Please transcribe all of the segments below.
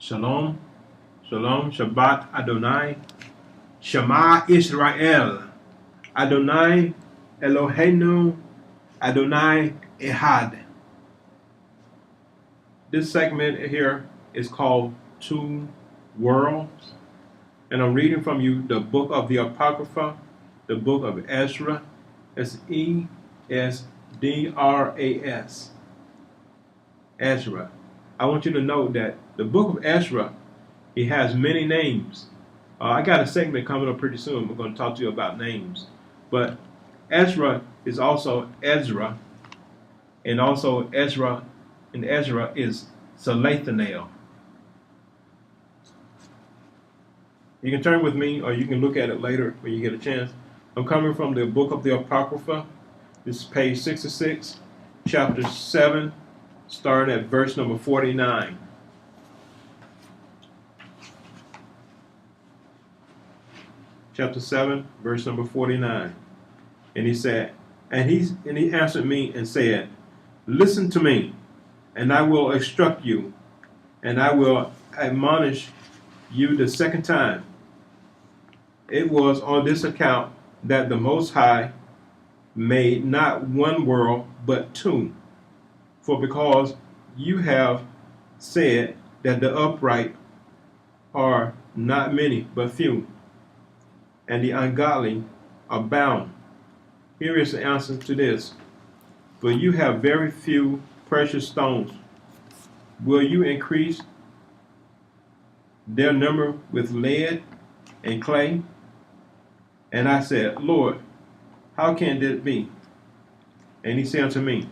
Shalom, Shalom, Shabbat Adonai, Shema Israel, Adonai Eloheinu, Adonai Ehad. This segment here is called Two Worlds, and I'm reading from you the book of the Apocrypha, the book of Ezra. It's Esdras. Ezra. I want you to know that the book of Ezra, it has many names. I got a segment coming up pretty soon. We're going to talk to you about names. But Ezra is also Ezra, and also Ezra is Salathanel. You can turn with me, or you can look at it later when you get a chance. I'm coming from the book of the Apocrypha. This is page 66, chapter 7, starting at verse number 49. Chapter 7, verse number 49. And he said, and he answered me and said, listen to me, and I will instruct you, and I will admonish you the second time. It was on this account that the Most High made not one world, but two. For because you have said that the upright are not many, but few, and the ungodly are bound. Here is the answer to this. For you have very few precious stones. Will you increase their number with lead and clay? And I said, Lord, how can this be? And he said unto me,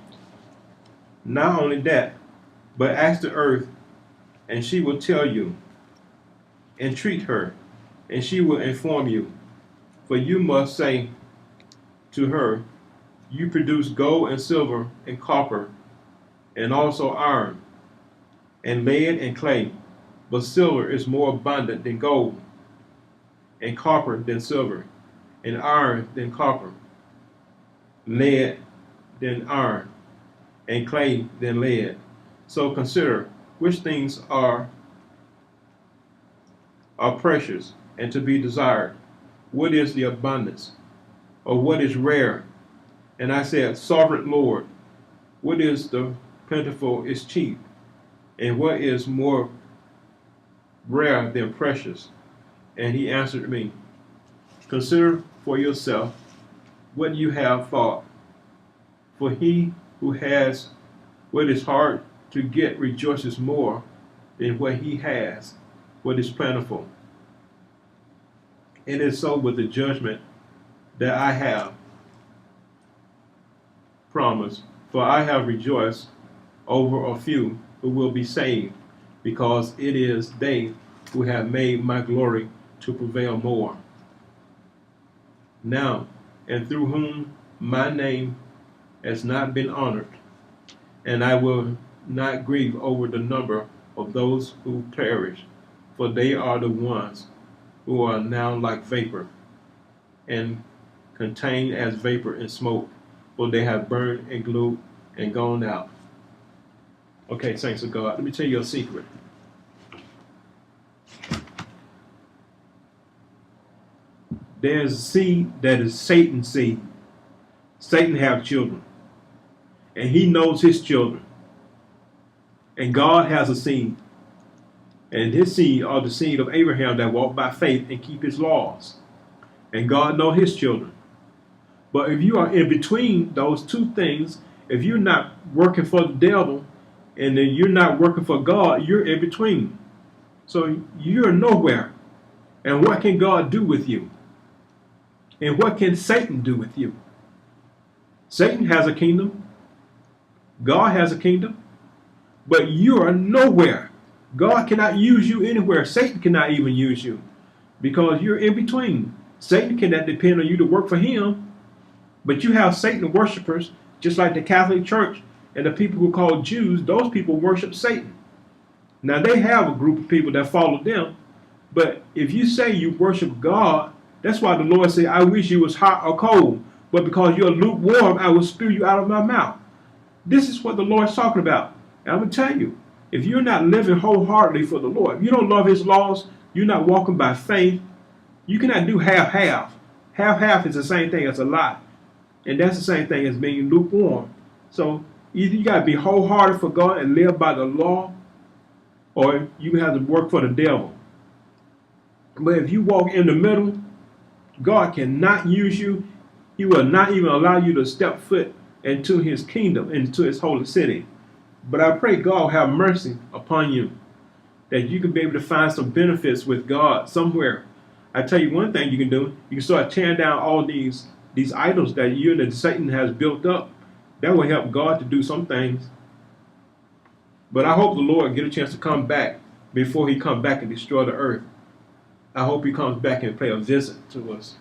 not only that, but ask the earth, and she will tell you. Entreat her, and she will inform you. For you must say to her, you produce gold and silver and copper, and also iron, and lead and clay. But silver is more abundant than gold, and copper than silver, and iron than copper, lead than iron, and clay than lead. So consider which things are precious and to be desired. What is the abundance, or what is rare? And I said, Sovereign Lord, what is the plentiful is cheap, and what is more rare than precious? And he answered me, consider for yourself what you have thought. For he who has what is hard to get rejoices more than what he has, what is plentiful. It is so with the judgment that I have promised, for I have rejoiced over a few who will be saved, because it is they who have made my glory to prevail more. Now, and through whom my name has not been honored, and I will not grieve over the number of those who perish, for they are the ones who are now like vapor, and contained as vapor in smoke, for they have burned and glued and gone out. Okay, saints of God, let me tell you a secret. There's a seed that is Satan's seed. Satan have children, and he knows his children. And God has a seed, and his seed are the seed of Abraham that walk by faith and keep his laws. And God knows his children. But if you are in between those two things, if you're not working for the devil, and then you're not working for God, you're in between. So you're nowhere. And what can God do with you? And what can Satan do with you? Satan has a kingdom. God has a kingdom. But you are nowhere. God cannot use you anywhere. Satan cannot even use you, because you're in between. Satan cannot depend on you to work for him. But you have Satan worshipers, just like the Catholic Church and the people who are called Jews. Those people worship Satan. Now they have a group of people that follow them. But if you say you worship God, that's why the Lord said, I wish you was hot or cold, but because you're lukewarm, I will spew you out of my mouth. This is what the Lord's talking about. And I'm going to tell you, If you're not living wholeheartedly for the Lord, if you don't love his laws, you're not walking by faith, you cannot do half-half. Half-half is the same thing as a lie. And that's the same thing as being lukewarm. So either you got to be wholehearted for God and live by the law, or you have to work for the devil. But if you walk in the middle, God cannot use you. He will not even allow you to step foot into his kingdom, into his holy city. But I pray God will have mercy upon you, that you can be able to find some benefits with God somewhere. I tell you one thing you can do. You can start tearing down all these idols that you and that Satan has built up. That will help God to do some things. But I hope the Lord get a chance to come back before he comes back and destroy the earth. I hope he comes back and pay a visit to us.